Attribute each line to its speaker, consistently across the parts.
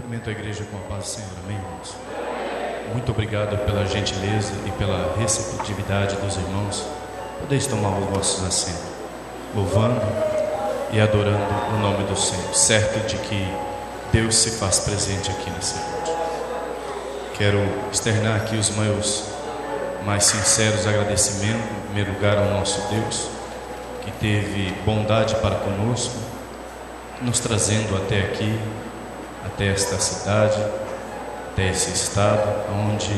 Speaker 1: Cumprimento a igreja com a paz do Senhor, amém, irmãos? Muito obrigado pela gentileza e pela receptividade dos irmãos. Podeis tomar os vossos assentos, louvando e adorando o nome do Senhor, certo de que Deus se faz presente aqui nesse culto. Quero externar aqui os meus mais sinceros agradecimentos, em primeiro lugar, ao nosso Deus, que teve bondade para conosco, nos trazendo até aqui, até esta cidade, até esse estado, onde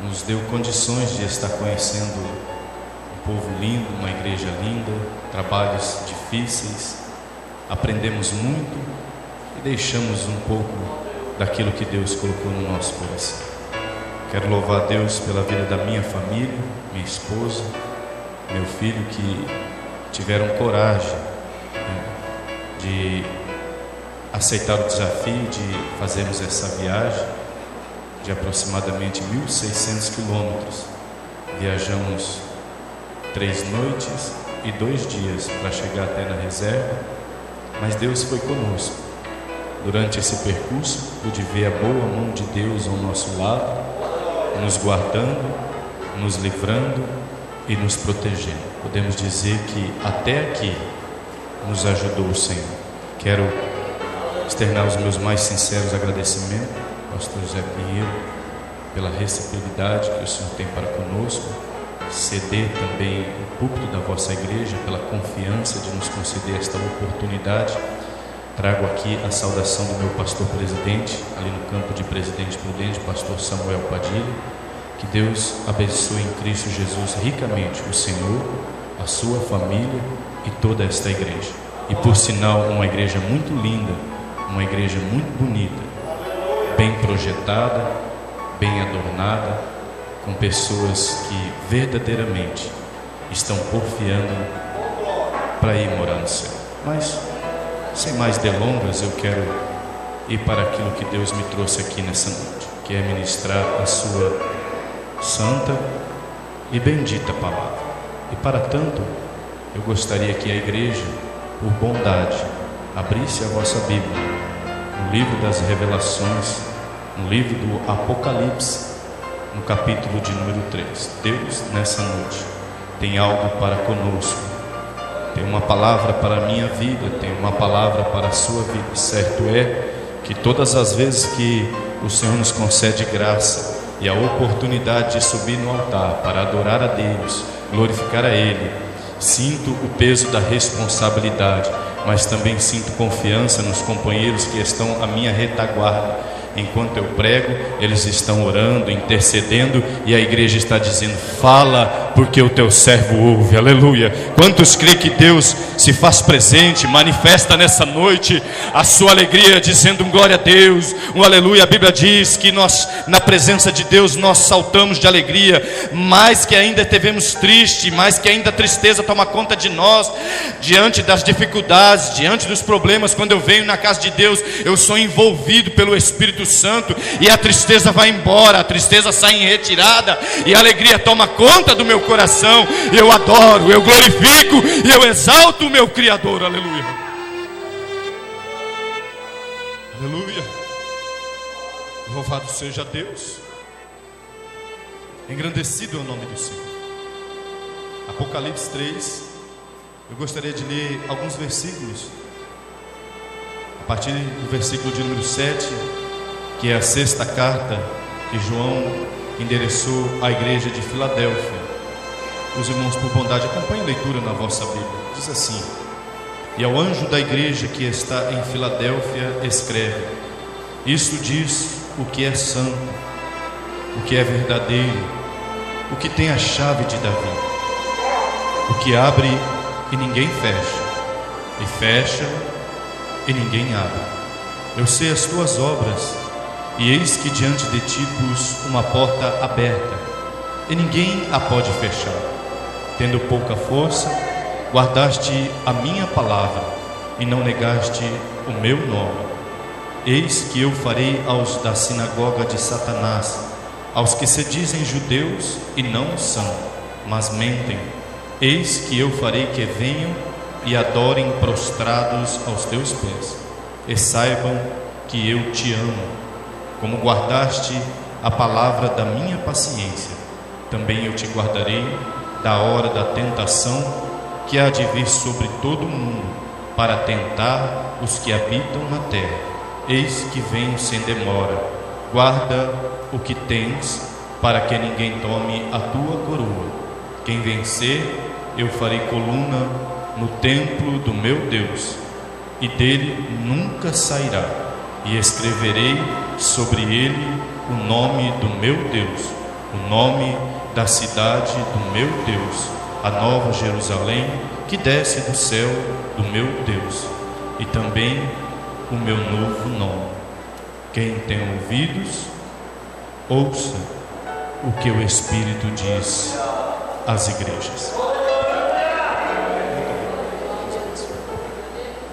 Speaker 1: nos deu condições de estar conhecendo um povo lindo, uma igreja linda, trabalhos difíceis. Aprendemos muito e deixamos um pouco daquilo que Deus colocou no nosso coração. Quero louvar a Deus pela vida da minha família, minha esposa, meu filho, que tiveram coragem de aceitar o desafio de fazermos essa viagem de aproximadamente 1.600 quilômetros. Viajamos 3 noites e 2 dias para chegar até na reserva, mas Deus foi conosco. Durante esse percurso, pude ver a boa mão de Deus ao nosso lado, nos guardando, nos livrando e nos protegendo. Podemos dizer que até aqui nos ajudou o Senhor. Quero externar os meus mais sinceros agradecimentos, pastor José Pinheiro, pela receptividade que o Senhor tem para conosco, ceder também o púlpito da vossa igreja, pela confiança de nos conceder esta oportunidade. Trago aqui a saudação do meu pastor presidente, ali no campo de Presidente Prudente, pastor Samuel Padilha. Que Deus abençoe em Cristo Jesus ricamente o Senhor, a sua família e toda esta igreja. E por sinal, uma igreja muito linda, uma igreja muito bonita, bem projetada, bem adornada, com pessoas que verdadeiramente estão porfiando para ir morar no céu. Mas, sem mais delongas, eu quero ir para aquilo que Deus me trouxe aqui nessa noite, que é ministrar a sua santa e bendita palavra. E para tanto, eu gostaria que a igreja, por bondade, abrisse a vossa Bíblia no livro das Revelações, no livro do Apocalipse, no capítulo de número 3. Deus, nessa noite, tem algo para conosco, tem uma palavra para a minha vida, tem uma palavra para a sua vida. Certo é que todas as vezes que o Senhor nos concede graça e a oportunidade de subir no altar para adorar a Deus, glorificar a Ele, sinto o peso da responsabilidade, mas também sinto confiança nos companheiros que estão à minha retaguarda. Enquanto eu prego, eles estão orando, intercedendo, e a igreja está dizendo: fala, porque o teu servo ouve. Aleluia. Quantos creem que Deus se faz presente, manifesta nessa noite a sua alegria, dizendo um glória a Deus, um aleluia? A Bíblia diz que nós, na presença de Deus, nós saltamos de alegria, mais que ainda estivemos tristes, mais que ainda a tristeza toma conta de nós, diante das dificuldades, diante dos problemas. Quando eu venho na casa de Deus, eu sou envolvido pelo Espírito Santo, e a tristeza vai embora, a tristeza sai em retirada, e a alegria toma conta do meu coração. Eu adoro, eu glorifico e eu exalto o meu Criador. Aleluia, aleluia. Louvado seja Deus, engrandecido é o nome do Senhor. Apocalipse 3, eu gostaria de ler alguns versículos, a partir do versículo de número 7, que é a 6ª carta que João endereçou à igreja de Filadélfia. Os irmãos, por bondade, acompanhem a leitura na vossa Bíblia. Diz assim: e ao anjo da igreja que está em Filadélfia escreve: isto diz o que é santo, o que é verdadeiro, o que tem a chave de Davi, o que abre e ninguém fecha, e fecha e ninguém abre. Eu sei as tuas obras, e eis que diante de ti pus uma porta aberta, e ninguém a pode fechar. Tendo pouca força, guardaste a minha palavra, e não negaste o meu nome. Eis que eu farei aos da sinagoga de Satanás, aos que se dizem judeus e não são, mas mentem, eis que eu farei que venham e adorem prostrados aos teus pés, e saibam que eu te amo, como guardaste a palavra da minha paciência, também eu te guardarei da hora da tentação que há de vir sobre todo o mundo, para tentar os que habitam na terra. Eis que venho sem demora. Guarda o que tens, para que ninguém tome a tua coroa. Quem vencer, eu farei coluna no templo do meu Deus, e dele nunca sairá, e escreverei sobre ele o nome do meu Deus, o nome da cidade do meu Deus, a nova Jerusalém, que desce do céu do meu Deus, e também o meu novo nome. Quem tem ouvidos, ouça o que o Espírito diz às igrejas.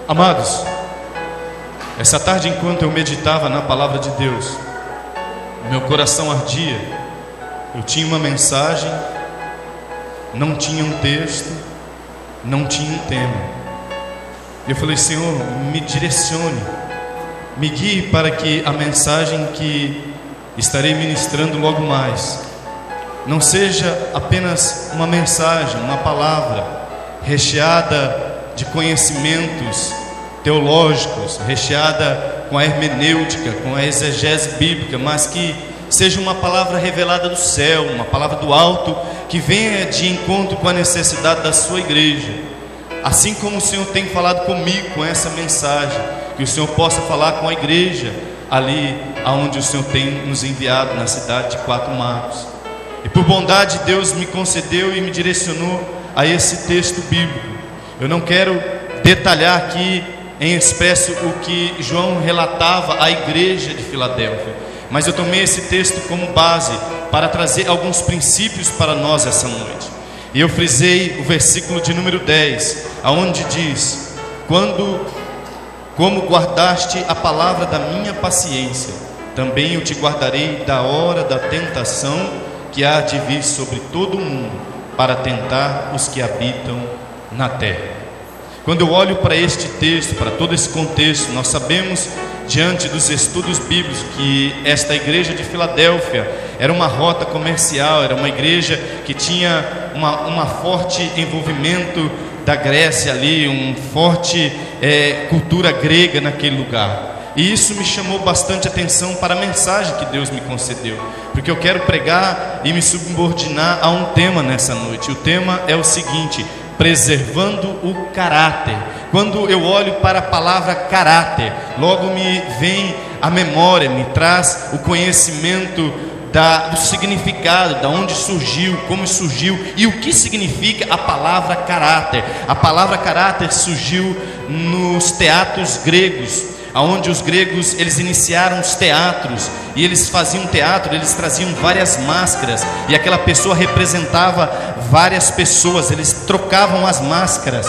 Speaker 1: Amados, essa tarde, enquanto eu meditava na palavra de Deus, meu coração ardia. Eu tinha uma mensagem, não tinha um texto, não tinha um tema. Eu falei: Senhor, me direcione, me guie para que a mensagem que estarei ministrando logo mais não seja apenas uma mensagem, uma palavra recheada de conhecimentos teológicos, recheada com a hermenêutica, com a exegese bíblica, mas que seja uma palavra revelada do céu, uma palavra do alto, que venha de encontro com a necessidade da sua igreja. Assim como o Senhor tem falado comigo com essa mensagem, que o Senhor possa falar com a igreja ali aonde o Senhor tem nos enviado, na cidade de Quatro Magos. E por bondade, Deus me concedeu e me direcionou a esse texto bíblico. Eu não quero detalhar aqui em expresso o que João relatava à igreja de Filadélfia, mas eu tomei esse texto como base para trazer alguns princípios para nós essa noite. E eu frisei o versículo de número 10, aonde diz: como guardaste a palavra da minha paciência, também eu te guardarei da hora da tentação que há de vir sobre todo o mundo, para tentar os que habitam na terra. Quando eu olho para este texto, para todo esse contexto, nós sabemos, diante dos estudos bíblicos, que esta igreja de Filadélfia era uma rota comercial, era uma igreja que tinha uma forte envolvimento da Grécia ali, um forte cultura grega naquele lugar. E isso me chamou bastante atenção para a mensagem que Deus me concedeu, porque eu quero pregar e me subordinar a um tema nessa noite. O tema é o seguinte: preservando o caráter. Quando eu olho para a palavra caráter, logo me vem a memória, me traz o conhecimento do significado, da onde surgiu, como surgiu e o que significa a palavra caráter. A palavra caráter surgiu nos teatros gregos, aonde os gregos eles iniciaram os teatros, e eles faziam teatro, eles traziam várias máscaras, e aquela pessoa representava várias pessoas, eles trocavam as máscaras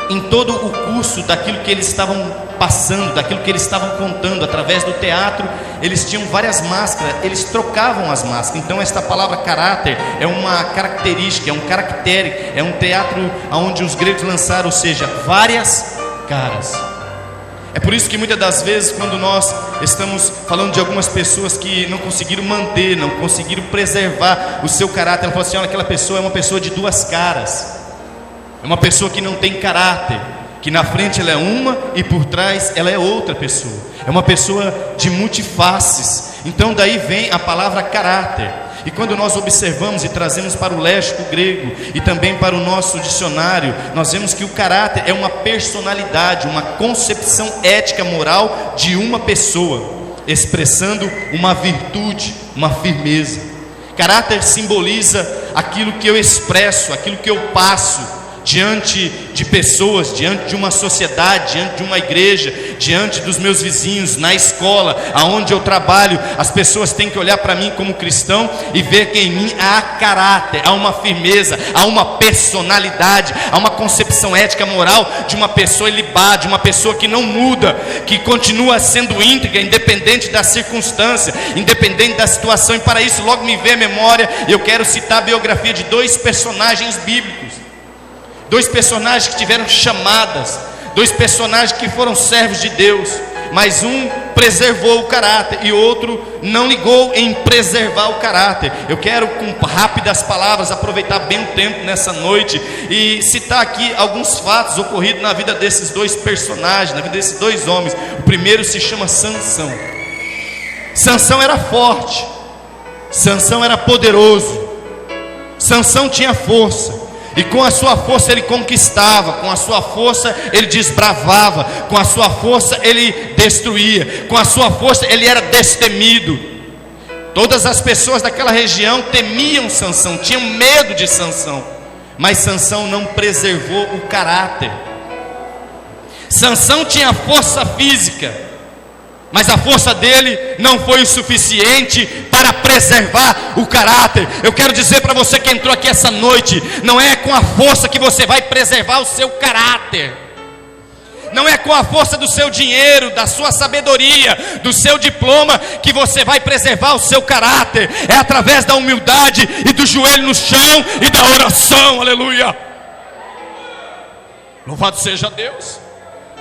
Speaker 1: em todo o curso daquilo que eles estavam passando, daquilo que eles estavam contando. Através do teatro eles tinham várias máscaras, eles trocavam as máscaras. Então esta palavra caráter é uma característica, é um caractere, é um teatro onde os gregos lançaram, ou seja, várias caras. É por isso que muitas das vezes, quando nós estamos falando de algumas pessoas que não conseguiram manter, não conseguiram preservar o seu caráter, ela fala assim: olha, aquela pessoa é uma pessoa de duas caras, é uma pessoa que não tem caráter, que na frente ela é uma e por trás ela é outra pessoa, é uma pessoa de multifaces. Então daí vem a palavra caráter. E quando nós observamos e trazemos para o léxico grego e também para o nosso dicionário, nós vemos que o caráter é uma personalidade, uma concepção ética moral de uma pessoa, expressando uma virtude, uma firmeza. Caráter simboliza aquilo que eu expresso, aquilo que eu passo diante de pessoas, diante de uma sociedade, diante de uma igreja, diante dos meus vizinhos, na escola, aonde eu trabalho. As pessoas têm que olhar para mim como cristão e ver que em mim há caráter, há uma firmeza, há uma personalidade, há uma concepção ética moral de uma pessoa ilibada, de uma pessoa que não muda, que continua sendo íntegra, independente da circunstância, independente da situação. E para isso logo me vem a memória, eu quero citar a biografia de dois personagens bíblicos, dois personagens que tiveram chamadas, dois personagens que foram servos de Deus, mas um preservou o caráter, e outro não ligou em preservar o caráter. Eu quero, com rápidas palavras, aproveitar bem o tempo nessa noite e citar aqui alguns fatos ocorridos na vida desses dois personagens, na vida desses dois homens. O primeiro se chama Sansão. Sansão era forte, Sansão era poderoso, Sansão tinha força. E com a sua força ele conquistava, com a sua força ele desbravava, com a sua força ele destruía, com a sua força ele era destemido. Todas as pessoas daquela região temiam Sansão, tinham medo de Sansão. Mas Sansão não preservou o caráter. Sansão tinha força física, mas a força dele não foi o suficiente para preservar o caráter. Eu quero dizer para você que entrou aqui essa noite, não é com a força que você vai preservar o seu caráter. Não é com a força do seu dinheiro, da sua sabedoria, do seu diploma que você vai preservar o seu caráter. É através da humildade e do joelho no chão e da oração. Aleluia! Louvado seja Deus.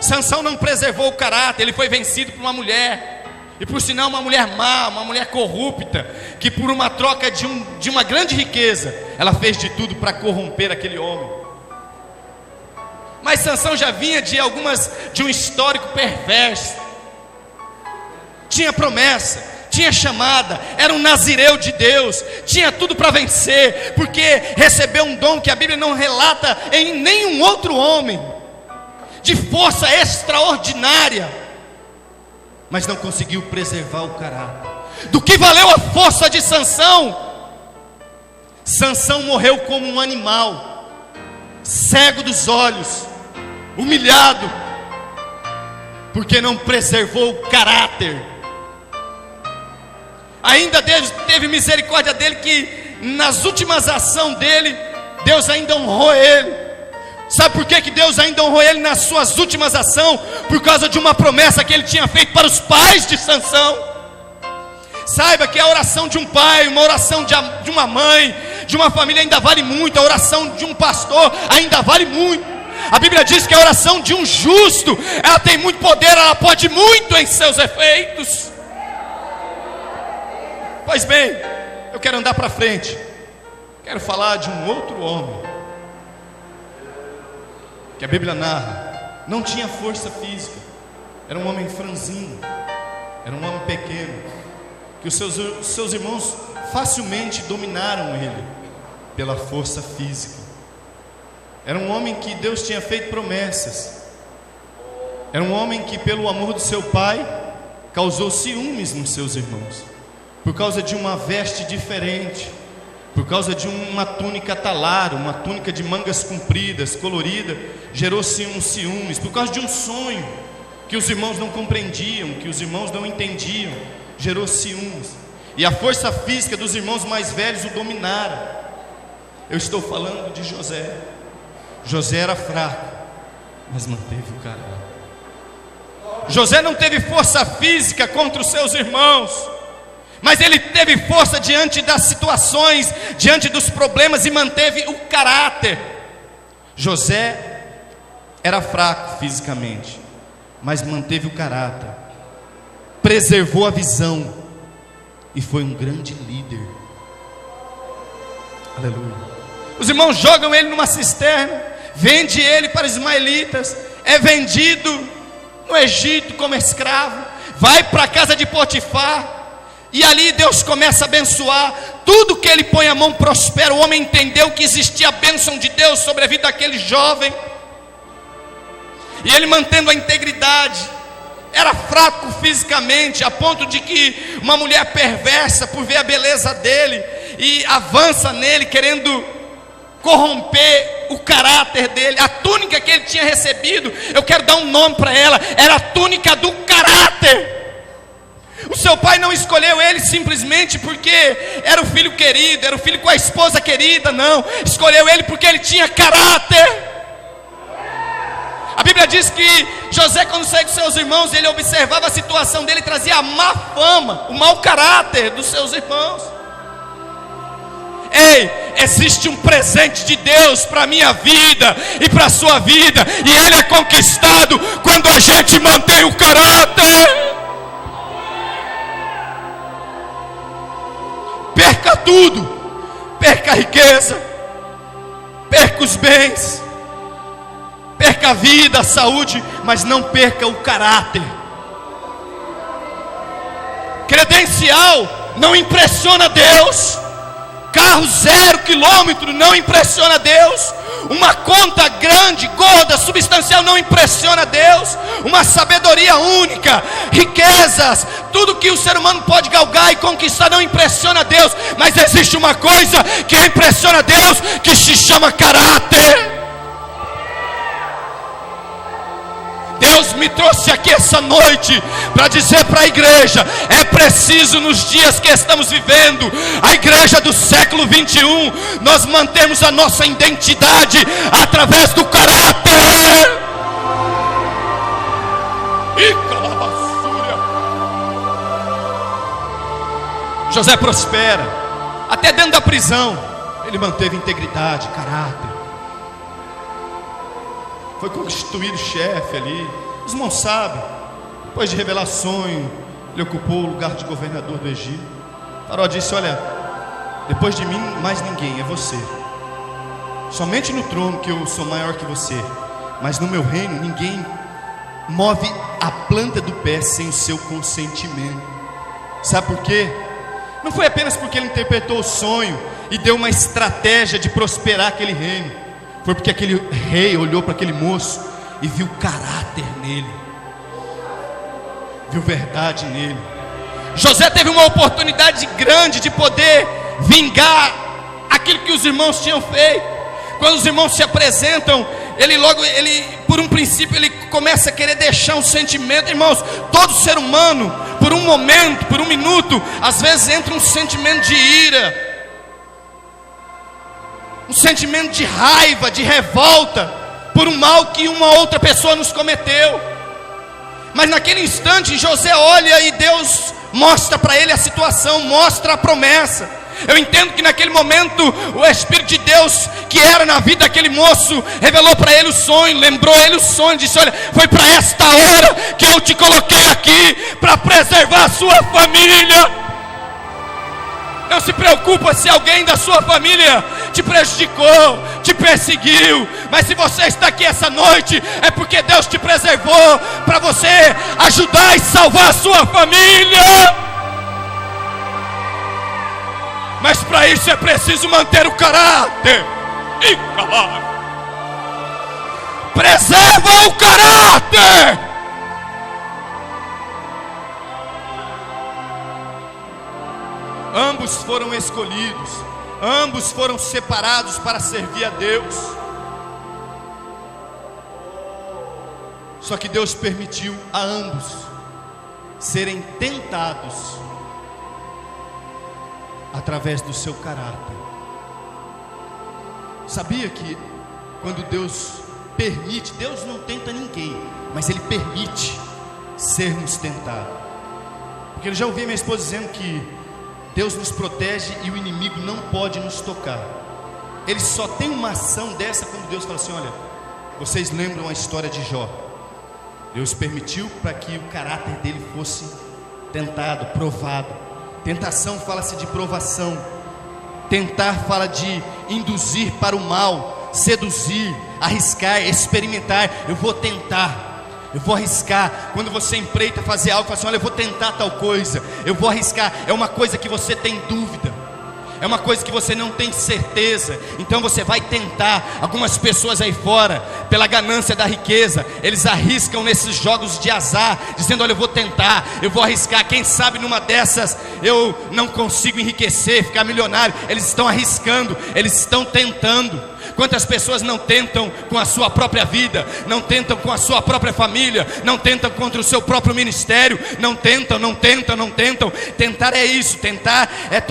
Speaker 1: Sansão não preservou o caráter, ele foi vencido por uma mulher, e por sinal uma mulher má, uma mulher corrupta, que por uma troca de uma grande riqueza, ela fez de tudo para corromper aquele homem. Mas Sansão já vinha de um histórico perverso, tinha promessa, tinha chamada, era um nazireu de Deus, tinha tudo para vencer, porque recebeu um dom que a Bíblia não relata em nenhum outro homem, de força extraordinária, mas não conseguiu preservar o caráter. Do que valeu a força de Sansão? Sansão morreu como um animal, cego dos olhos, humilhado, porque não preservou o caráter. Ainda Deus teve misericórdia dele, que nas últimas ações dele, Deus ainda honrou ele. Sabe por que Deus ainda honrou ele nas suas últimas ações? Por causa de uma promessa que ele tinha feito para os pais de Sansão. Saiba que a oração de um pai, uma oração de uma mãe, de uma família ainda vale muito. A oração de um pastor ainda vale muito. A Bíblia diz que a oração de um justo, ela tem muito poder, ela pode muito em seus efeitos. Pois bem, eu quero andar para frente. Quero falar de um outro homem que a Bíblia narra, não tinha força física, era um homem franzino, era um homem pequeno, que os seus irmãos facilmente dominaram ele, pela força física. Era um homem que Deus tinha feito promessas, era um homem que pelo amor do seu pai, causou ciúmes nos seus irmãos, por causa de uma veste diferente, por causa de uma túnica talar, uma túnica de mangas compridas, colorida, gerou-se um ciúmes, por causa de um sonho que os irmãos não compreendiam, que os irmãos não entendiam, gerou ciúmes, e a força física dos irmãos mais velhos o dominaram. Eu estou falando de José. José era fraco, mas manteve o caráter. José não teve força física contra os seus irmãos, mas ele teve força diante das situações, diante dos problemas, e manteve o caráter. José era fraco fisicamente, mas manteve o caráter, preservou a visão e foi um grande líder. Aleluia. Os irmãos jogam ele numa cisterna, vende ele para os ismaelitas, é vendido no Egito como escravo, vai para a casa de Potifar, e ali Deus começa a abençoar, tudo que ele põe a mão prospera. O homem entendeu que existia a bênção de Deus sobre a vida daquele jovem, e ele mantendo a integridade, era fraco fisicamente, a ponto de que uma mulher perversa, por ver a beleza dele, e avança nele, querendo corromper o caráter dele. A túnica que ele tinha recebido, eu quero dar um nome para ela, era a túnica do caráter. O seu pai não escolheu ele simplesmente porque era o filho querido, era o filho com a esposa querida, não. Escolheu ele porque ele tinha caráter. A Bíblia diz que José, quando saiu com seus irmãos, ele observava a situação dele e trazia a má fama, o mau caráter dos seus irmãos. Ei, existe um presente de Deus para a minha vida e para a sua vida, e ele é conquistado quando a gente mantém o caráter. tudo, perca a riqueza, perca os bens, perca a vida, a saúde, mas não perca o caráter. Credencial não impressiona Deus. Carro 0 quilômetro não impressiona Deus. Uma conta grande, gorda, substancial não impressiona Deus. Uma sabedoria única, riquezas, tudo que o ser humano pode galgar e conquistar não impressiona Deus. Mas existe uma coisa que impressiona Deus, que se chama caráter. Deus me trouxe aqui essa noite para dizer para a igreja: é preciso nos dias que estamos vivendo, a igreja do século 21, nós mantermos a nossa identidade através do caráter. E calabaçúria. José prospera, até dentro da prisão ele manteve integridade, caráter. Foi constituído chefe ali. Os irmãos sabem. Depois de revelar sonho, ele ocupou o lugar de governador do Egito. Faraó disse: olha, depois de mim mais ninguém, é você. Somente no trono que eu sou maior que você. Mas no meu reino ninguém move a planta do pé sem o seu consentimento. Sabe por quê? Não foi apenas porque ele interpretou o sonho e deu uma estratégia de prosperar aquele reino. Foi porque aquele rei olhou para aquele moço e viu caráter nele, viu verdade nele. José teve uma oportunidade grande de poder vingar aquilo que os irmãos tinham feito. Quando os irmãos se apresentam, ele por um princípio, ele começa a querer deixar um sentimento. Irmãos, todo ser humano, por um momento, por um minuto, às vezes entra um sentimento de ira, um sentimento de raiva, de revolta, por um mal que uma outra pessoa nos cometeu. Mas naquele instante, José olha e Deus mostra para ele a situação, mostra a promessa. Eu entendo que naquele momento, o Espírito de Deus, que era na vida daquele moço, revelou para ele o sonho, lembrou ele o sonho, disse: olha, foi para esta hora que eu te coloquei aqui, para preservar a sua família. Não se preocupa se alguém da sua família te prejudicou, te perseguiu. Mas se você está aqui essa noite, é porque Deus te preservou para você ajudar e salvar a sua família. Mas para isso é preciso manter o caráter. E calar. Preserva o caráter. Ambos foram escolhidos, ambos foram separados para servir a Deus. Só que Deus permitiu a ambos serem tentados através do seu caráter. Sabia que quando Deus permite, Deus não tenta ninguém, mas Ele permite sermos tentados. Porque eu já ouvi minha esposa dizendo que Deus nos protege e o inimigo não pode nos tocar. Ele só tem uma ação dessa quando Deus fala assim: olha, vocês lembram a história de Jó? Deus permitiu para que o caráter dele fosse tentado, provado. Tentação fala-se de provação. Tentar fala de induzir para o mal, seduzir, arriscar, experimentar. Eu vou tentar, eu vou arriscar. Quando você empreita fazer algo, fala assim: olha, eu vou tentar tal coisa, eu vou arriscar. É uma coisa que você tem dúvida, é uma coisa que você não tem certeza, então você vai tentar. Algumas pessoas aí fora, pela ganância da riqueza, eles arriscam nesses jogos de azar, dizendo: olha, eu vou tentar, eu vou arriscar, quem sabe numa dessas eu não consigo enriquecer, ficar milionário. Eles estão arriscando, eles estão tentando. Quantas pessoas não tentam com a sua própria vida, não tentam com a sua própria família, não tentam contra o seu próprio ministério, não tentam. Tentar é isso, tentar é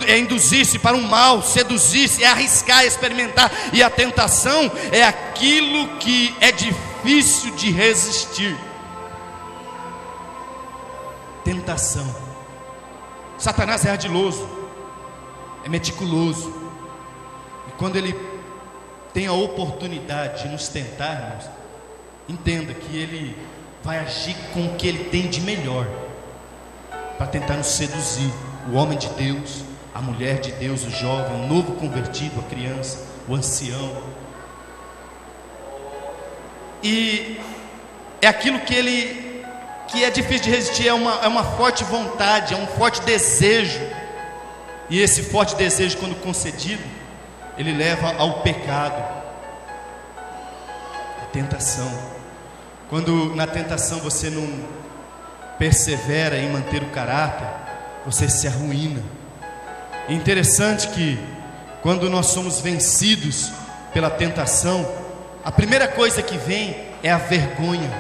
Speaker 1: é induzir-se para um mal, seduzir-se, é arriscar, é experimentar. E a tentação é aquilo que é difícil de resistir. Tentação. Satanás é ardiloso, é meticuloso. Quando ele tem a oportunidade de nos tentar, irmãos, entenda que ele vai agir com o que ele tem de melhor para tentar nos seduzir, o homem de Deus, a mulher de Deus, o jovem, o novo convertido, a criança, o ancião. E é aquilo que é difícil de resistir, é uma forte vontade, é um forte desejo. E esse forte desejo, quando concedido, ele leva ao pecado, a tentação. Quando na tentação você não persevera em manter o caráter, você se arruína. É interessante que quando nós somos vencidos pela tentação, a primeira coisa que vem é a vergonha.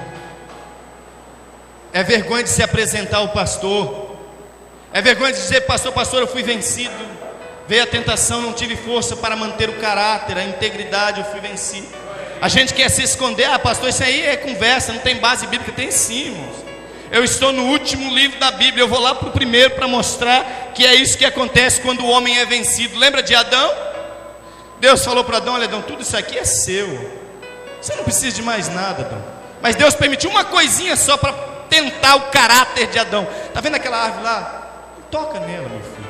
Speaker 1: É vergonha de se apresentar ao pastor. É vergonha de dizer: pastor, eu fui vencido. Veio a tentação, não tive força para manter o caráter, a integridade, eu fui vencido. A gente quer se esconder: pastor, isso aí é conversa, não tem base bíblica. Tem sim, irmãos. Eu estou no último livro da Bíblia, eu vou lá para o primeiro para mostrar que é isso que acontece quando o homem é vencido. Lembra de Adão? Deus falou para Adão: olha, Adão, tudo isso aqui é seu, você não precisa de mais nada, Adão. Mas Deus permitiu uma coisinha só para tentar o caráter de Adão. Está vendo aquela árvore lá? Não toca nela, meu filho,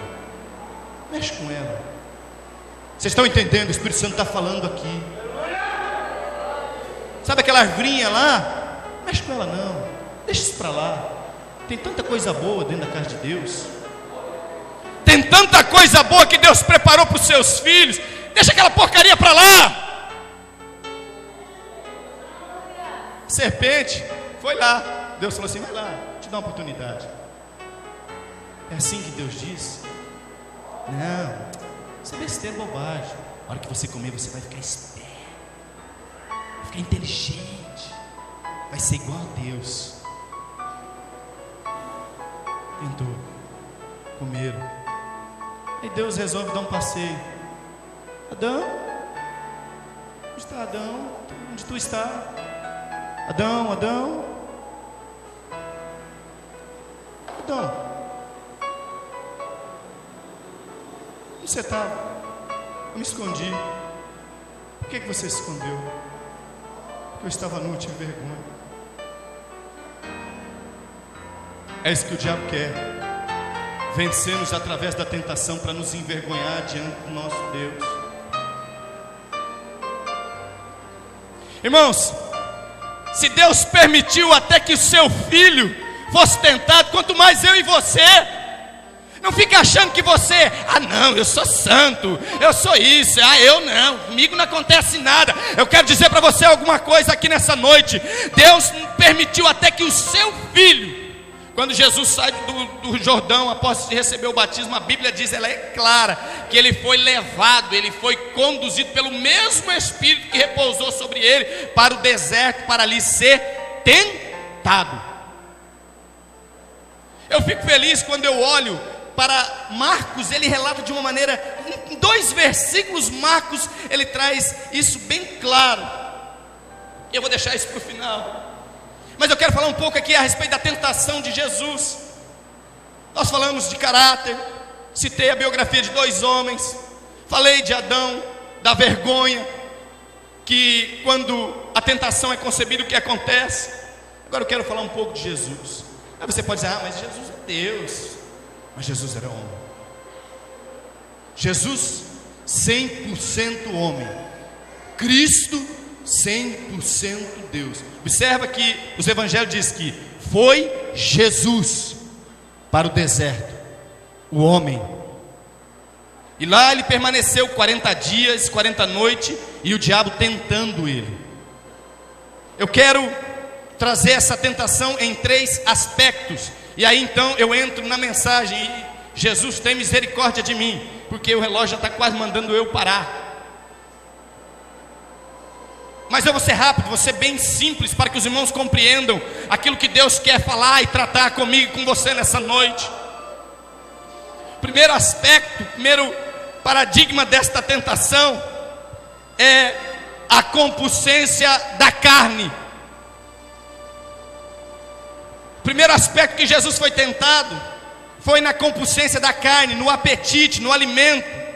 Speaker 1: mexe com ela. Vocês estão entendendo? O Espírito Santo está falando aqui. Sabe aquela arvorinha lá? Mexe com ela não, deixa isso para lá. Tem tanta coisa boa dentro da casa de Deus. Tem tanta coisa boa que Deus preparou para os seus filhos. Deixa aquela porcaria para lá. Serpente foi lá. Deus falou assim: vai lá, te dá uma oportunidade. É assim que Deus diz? Não, isso é besteira, bobagem. Na hora que você comer, você vai ficar esperto, vai ficar inteligente, vai ser igual a Deus. Tentou, comeram. Aí Deus resolve dar um passeio. Adão, onde está Adão? Onde tu está? Adão, Adão, Adão, onde você estava? Eu me escondi. Por que você se escondeu? Porque eu estava nu, tinha vergonha. É isso que o diabo quer: vencer-nos através da tentação para nos envergonhar diante do nosso Deus. Irmãos, se Deus permitiu até que o seu filho fosse tentado, quanto mais eu e você. Não fique achando que você: não, eu sou santo, eu sou isso, eu não, comigo não acontece nada. Eu quero dizer para você alguma coisa aqui nessa noite. Deus permitiu até que o seu filho, quando Jesus sai do Jordão, após receber o batismo, a Bíblia diz, ela é clara, que ele foi levado, ele foi conduzido pelo mesmo Espírito que repousou sobre ele, para o deserto, para ali ser tentado. Eu fico feliz quando eu olho para Marcos. Ele relata de uma maneira, em 2 versículos, Marcos, ele traz isso bem claro. Eu vou deixar isso para o final. Mas eu quero falar um pouco aqui a respeito da tentação de Jesus. Nós falamos de caráter, citei a biografia de 2 homens, falei de Adão, da vergonha, que quando a tentação é concebida, o que acontece? Agora eu quero falar um pouco de Jesus. Aí você pode dizer: mas Jesus é Deus. Mas Jesus era homem. Jesus 100% homem, Cristo 100% Deus. Observa que os evangelhos dizem que foi Jesus para o deserto, o homem, e lá ele permaneceu 40 dias, 40 noites, e o diabo tentando ele. Eu quero trazer essa tentação em 3 aspectos, e aí então eu entro na mensagem. E Jesus, tem misericórdia de mim, porque o relógio já está quase mandando eu parar. Mas eu vou ser rápido, vou ser bem simples, para que os irmãos compreendam aquilo que Deus quer falar e tratar comigo e com você nessa noite. Primeiro aspecto, primeiro paradigma desta tentação é a concupiscência da carne. O primeiro aspecto que Jesus foi tentado foi na concupiscência da carne, no apetite, no alimento.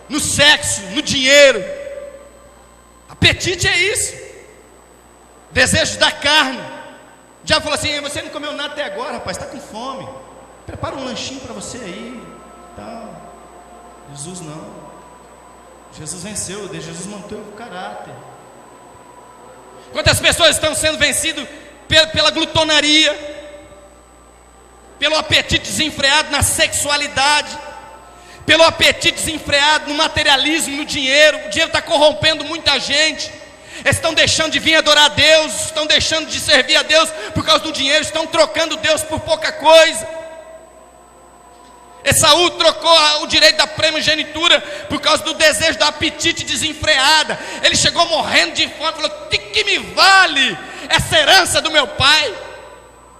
Speaker 1: No sexo, no dinheiro. Apetite é isso.
Speaker 2: desejos da carne. O diabo falou assim: você não comeu nada até agora, rapaz, está com fome, prepara um lanchinho para você aí, tal. Jesus não. Jesus venceu, Jesus manteve o caráter. Quantas pessoas estão sendo vencidas pela glutonaria, pelo apetite desenfreado na sexualidade, pelo apetite desenfreado no materialismo, no dinheiro. O dinheiro está corrompendo muita gente. Eles estão deixando de vir adorar a Deus, estão deixando de servir a Deus por causa do dinheiro, estão trocando Deus por pouca coisa. Esaú trocou o direito da primogenitura por causa do desejo, do apetite desenfreada. Ele chegou morrendo de fome, falou: que me vale essa herança do meu pai?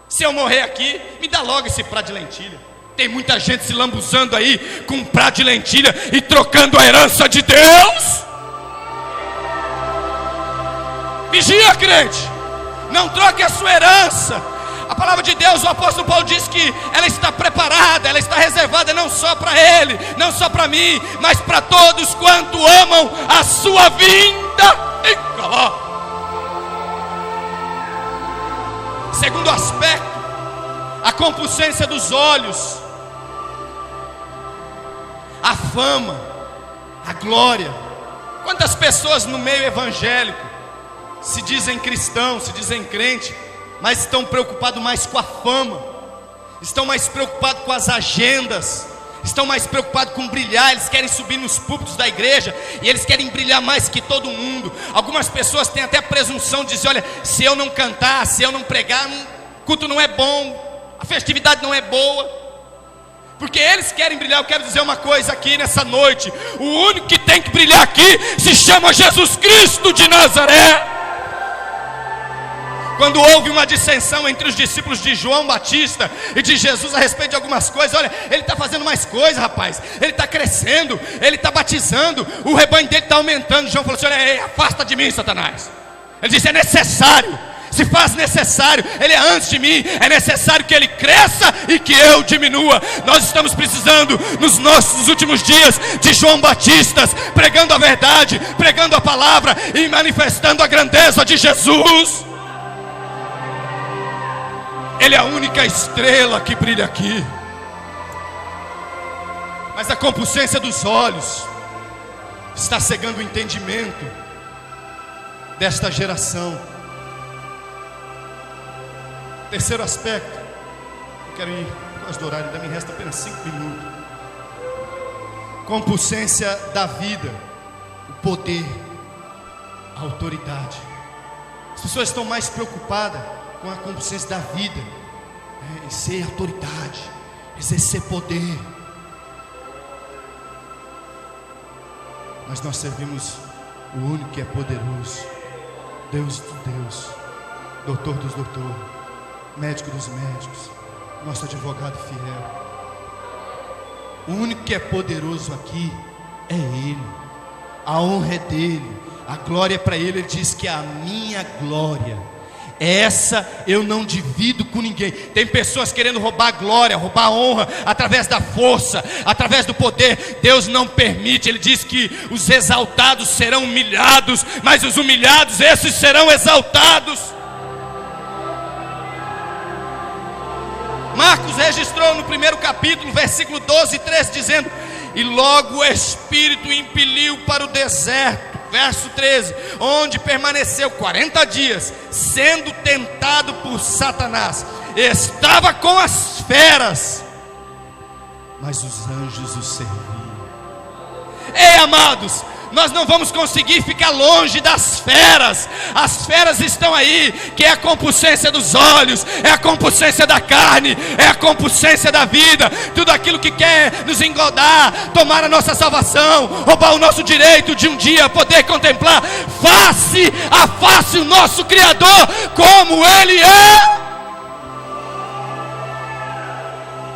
Speaker 2: Se eu morrer aqui, me dá logo esse prato de lentilha. Tem muita gente se lambuzando aí com um prato de lentilha e trocando a herança de Deus. Vigia, crente, não troque a sua herança. A palavra de Deus, o apóstolo Paulo diz que ela está preparada, ela está reservada não só para ele, não só para mim, mas para todos quanto amam a sua vinda. Segundo aspecto, a concupiscência dos olhos, a fama, a glória. Quantas pessoas no meio evangélico se dizem cristãos, se dizem crente, mas estão preocupados mais com a fama, estão mais preocupados com as agendas, estão mais preocupados com brilhar. Eles querem subir nos púlpitos da igreja e eles querem brilhar mais que todo mundo. Algumas pessoas têm até a presunção de dizer: olha, se eu não cantar, se eu não pregar, o culto não é bom, a festividade não é boa, porque eles querem brilhar. Eu quero dizer uma coisa aqui nessa noite: o único que tem que brilhar aqui se chama Jesus Cristo de Nazaré. Quando houve uma dissensão entre os discípulos de João Batista e de Jesus a respeito de algumas coisas: olha, ele está fazendo mais coisas, rapaz, ele está crescendo, ele está batizando, o rebanho dele está aumentando. João falou assim: olha, ei, afasta de mim, Satanás. Ele disse: é necessário, se faz necessário, ele é antes de mim, é necessário que ele cresça e que eu diminua. Nós estamos precisando nos nossos últimos dias de João Batistas, pregando a verdade, pregando a palavra e manifestando a grandeza de Jesus. Ele é a única estrela que brilha aqui. Mas a concupiscência dos olhos está cegando o entendimento desta geração. Terceiro aspecto, eu quero ir por causa do horário, ainda me resta apenas 5 minutos. Concupiscência da vida, o poder, a autoridade. As pessoas estão mais preocupadas com a concupiscência da vida, em ser autoridade, exercer poder. Mas nós servimos o único que é poderoso, Deus dos Deus, doutor dos doutores, médico dos médicos, nosso advogado fiel. O único que é poderoso aqui é Ele. A honra é dele, a glória é para Ele. Ele diz que a minha glória, essa eu não divido com ninguém. Tem pessoas querendo roubar a glória, roubar a honra, através da força, através do poder. Deus não permite. Ele diz que os exaltados serão humilhados, mas os humilhados, esses serão exaltados. Marcos registrou no primeiro capítulo, versículo 12 e 13, dizendo: e logo o Espírito o impeliu para o deserto. Verso 13, onde permaneceu 40 dias, sendo tentado por Satanás. Estava com as feras, mas os anjos o serviam. Ei, amados, nós não vamos conseguir ficar longe das feras. As feras estão aí, que é a concupiscência dos olhos, é a concupiscência da carne, é a concupiscência da vida. Tudo aquilo que quer nos engodar, tomar a nossa salvação, roubar o nosso direito de um dia poder contemplar face a face o nosso Criador, como Ele é.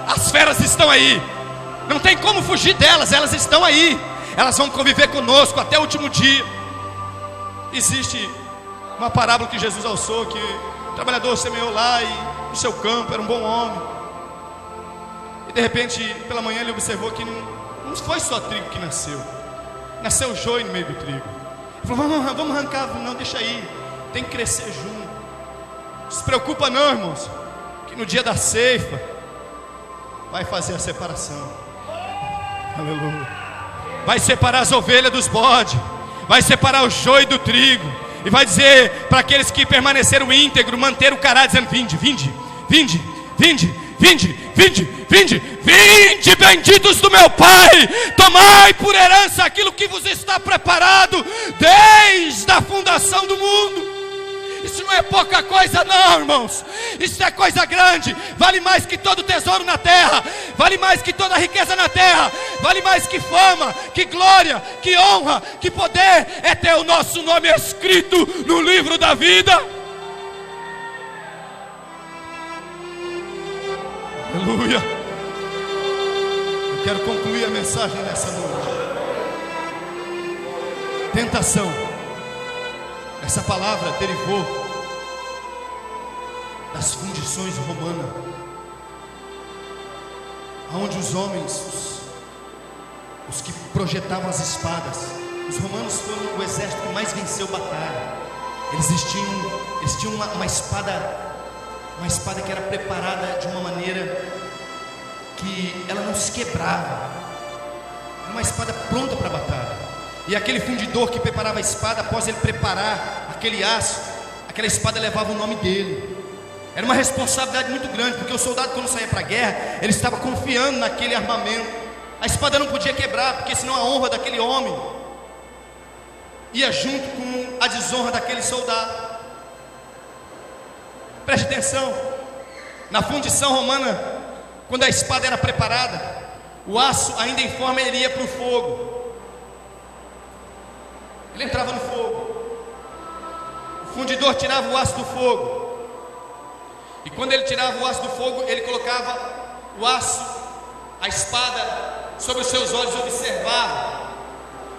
Speaker 2: As feras estão aí, não tem como fugir delas, elas estão aí. Elas vão conviver conosco até o último dia. Existe uma parábola que Jesus alçou, que o trabalhador semeou lá e no seu campo era um bom homem. E de repente, pela manhã ele observou que não foi só trigo que nasceu. Nasceu joio no meio do trigo. Ele falou: vamos arrancar. Não, deixa aí, tem que crescer junto. Não se preocupa não, irmãos, que no dia da ceifa vai fazer a separação. Aleluia. Vai separar as ovelhas dos bodes, vai separar o joio do trigo, e vai dizer para aqueles que permaneceram íntegros, manter o caráter, dizendo: vinde, vinde, vinde, vinde, vinde, vinde, vinde, vinde, benditos do meu Pai, tomai por herança aquilo que vos está preparado desde a fundação do mundo. Isso não é pouca coisa não, irmãos. Isso é coisa grande. Vale mais que todo tesouro na terra, vale mais que toda riqueza na terra, vale mais que fama, que glória, que honra, que poder, é ter o nosso nome escrito no livro da vida. Aleluia. Eu quero concluir a mensagem nessa noite. Tentação. Essa palavra derivou das fundições romanas, onde os homens, os que projetavam as espadas, os romanos foram o exército que mais venceu batalha. Eles tinham uma espada que era preparada de uma maneira que ela não se quebrava. Era uma espada pronta para a batalha. E aquele fundidor que preparava a espada, após ele preparar aquele aço, aquela espada levava o nome dele. Era uma responsabilidade muito grande, porque o soldado, quando saía para a guerra, ele estava confiando naquele armamento. A espada não podia quebrar, porque senão a honra daquele homem ia junto com a desonra daquele soldado. Preste atenção, na fundição romana, quando a espada era preparada, o aço ainda em forma, ele ia para o fogo. Ele entrava no fogo. O fundidor tirava o aço do fogo. E quando ele tirava o aço do fogo, ele colocava o aço, a espada, sobre os seus olhos, observava.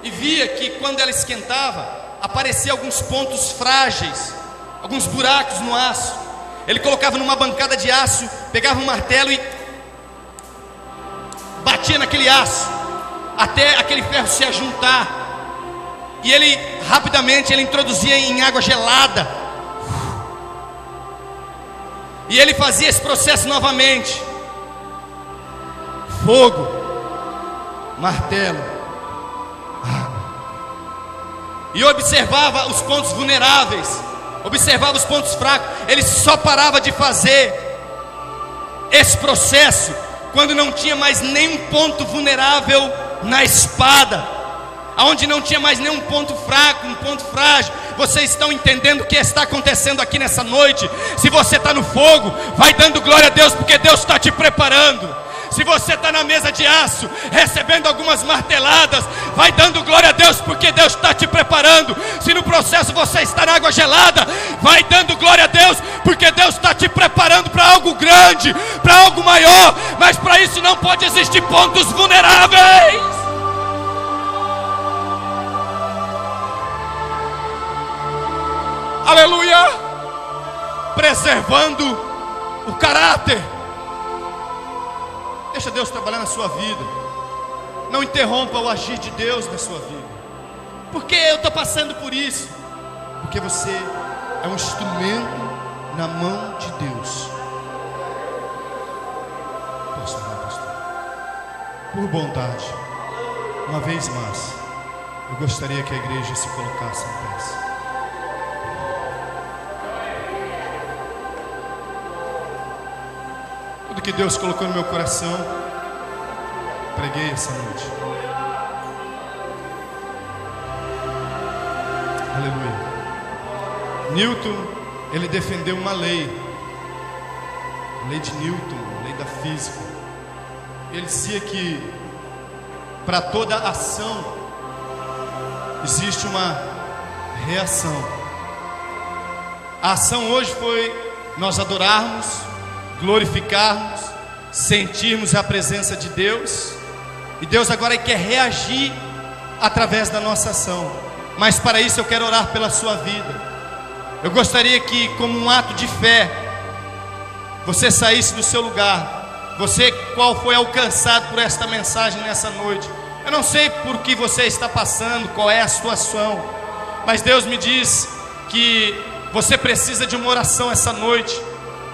Speaker 2: E via que quando ela esquentava, apareciam alguns pontos frágeis, alguns buracos no aço. Ele colocava numa bancada de aço, pegava um martelo e batia naquele aço, até aquele ferro se ajuntar. E ele rapidamente introduzia em água gelada. E ele fazia esse processo novamente. Fogo, martelo, água. E observava os pontos vulneráveis, observava os pontos fracos. Ele só parava de fazer esse processo quando não tinha mais nenhum ponto vulnerável na espada, aonde não tinha mais nenhum ponto fraco, um ponto frágil. Vocês estão entendendo o que está acontecendo aqui nessa noite? Se você está no fogo, vai dando glória a Deus, porque Deus está te preparando. Se você está na mesa de aço, recebendo algumas marteladas, vai dando glória a Deus, porque Deus está te preparando. Se no processo você está na água gelada, vai dando glória a Deus, porque Deus está te preparando para algo grande, para algo maior. Mas para isso não pode existir pontos vulneráveis. Aleluia. Preservando o caráter. Deixa Deus trabalhar na sua vida. Não interrompa o agir de Deus na sua vida. Por que eu estou passando por isso? Porque você é um instrumento na mão de Deus. Posso falar, pastor? Por bondade, uma vez mais, eu gostaria que a igreja se colocasse em pé. Tudo que Deus colocou no meu coração, preguei essa noite. Aleluia. Newton, ele defendeu uma lei, a lei de Newton, a lei da física. Ele dizia que para toda ação existe uma reação. A ação hoje foi nós adorarmos, glorificarmos, sentirmos a presença de Deus. E Deus agora quer reagir através da nossa ação. Mas para isso eu quero orar pela sua vida. Eu gostaria que, como um ato de fé, você saísse do seu lugar. Você, qual foi alcançado por esta mensagem nessa noite. Eu não sei por que você está passando, qual é a situação, mas Deus me diz que Você precisa de uma oração essa noite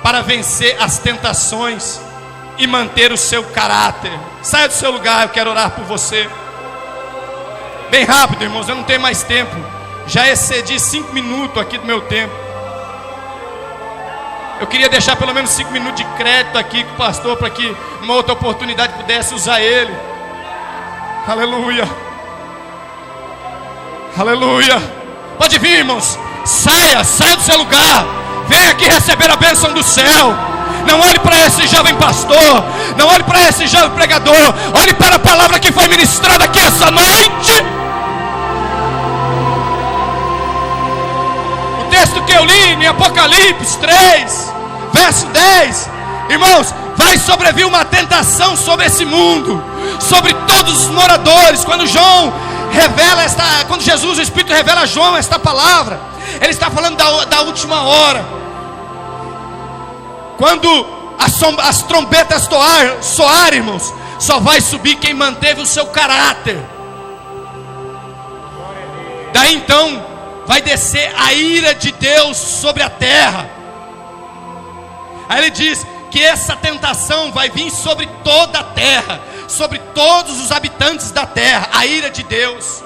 Speaker 2: para vencer as tentações e manter o seu caráter. Saia do seu lugar, eu quero orar por você. Bem rápido, irmãos, eu não tenho mais tempo. Já excedi 5 minutos aqui do meu tempo. Eu queria deixar pelo menos 5 minutos de crédito aqui com o pastor, para que numa outra oportunidade pudesse usar ele. Aleluia. Aleluia. Pode vir, irmãos. Saia do seu lugar. Venha aqui receber a bênção do céu. Não olhe para esse jovem pastor, não olhe para esse jovem pregador. Olhe para a palavra que foi ministrada aqui essa noite. O texto que eu li em Apocalipse 3, verso 10. Irmãos, vai sobrevir uma tentação sobre esse mundo, sobre todos os moradores. Quando Jesus, o Espírito, revela a João esta palavra, ele está falando da última hora. Quando as trombetas soar, irmãos, só vai subir quem manteve o seu caráter. Daí então vai descer a ira de Deus sobre a terra. Aí ele diz que essa tentação vai vir sobre toda a terra, sobre todos os habitantes da terra, a ira de Deus.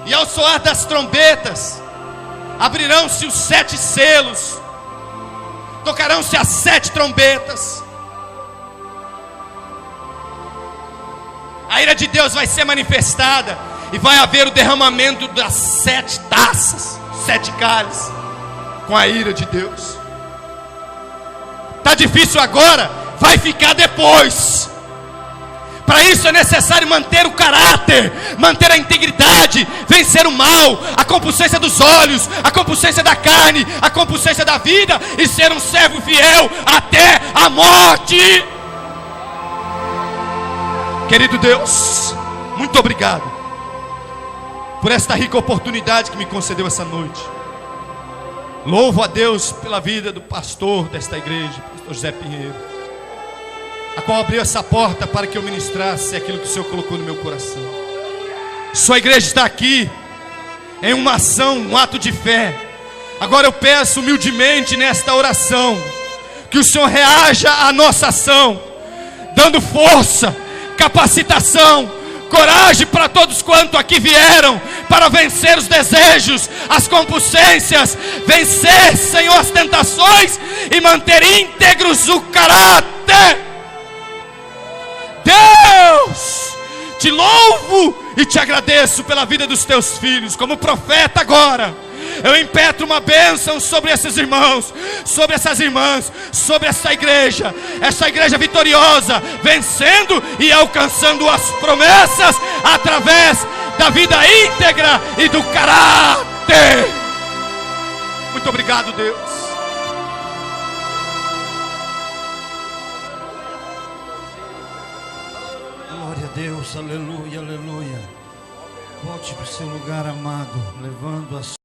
Speaker 2: E ao soar das trombetas, abrirão-se os 7 selos, tocarão-se as 7 trombetas. A ira de Deus vai ser manifestada, e vai haver o derramamento das 7 taças, 7 cálices, com a ira de Deus. Está difícil agora, vai ficar depois. Para isso é necessário manter o caráter, manter a integridade, vencer o mal, a concupiscência dos olhos, a concupiscência da carne, a concupiscência da vida, e ser um servo fiel até a morte. Querido Deus, muito obrigado por esta rica oportunidade que me concedeu essa noite. Louvo a Deus pela vida do pastor desta igreja, pastor José Pinheiro, a qual abriu essa porta para que eu ministrasse aquilo que o Senhor colocou no meu coração. Sua igreja está aqui em uma ação, um ato de fé. Agora eu peço humildemente nesta oração que o Senhor reaja à nossa ação, dando força, capacitação, coragem para todos quanto aqui vieram, para vencer os desejos, as compulsões, vencer, Senhor, as tentações e manter íntegros o caráter. Deus, te louvo e te agradeço pela vida dos teus filhos. Como profeta agora, eu impetro uma bênção sobre esses irmãos, sobre essas irmãs, sobre essa igreja vitoriosa, vencendo e alcançando as promessas através da vida íntegra e do caráter. Muito obrigado, Deus.
Speaker 3: Glória a Deus, aleluia, aleluia. Volte para o seu lugar, amado, levando a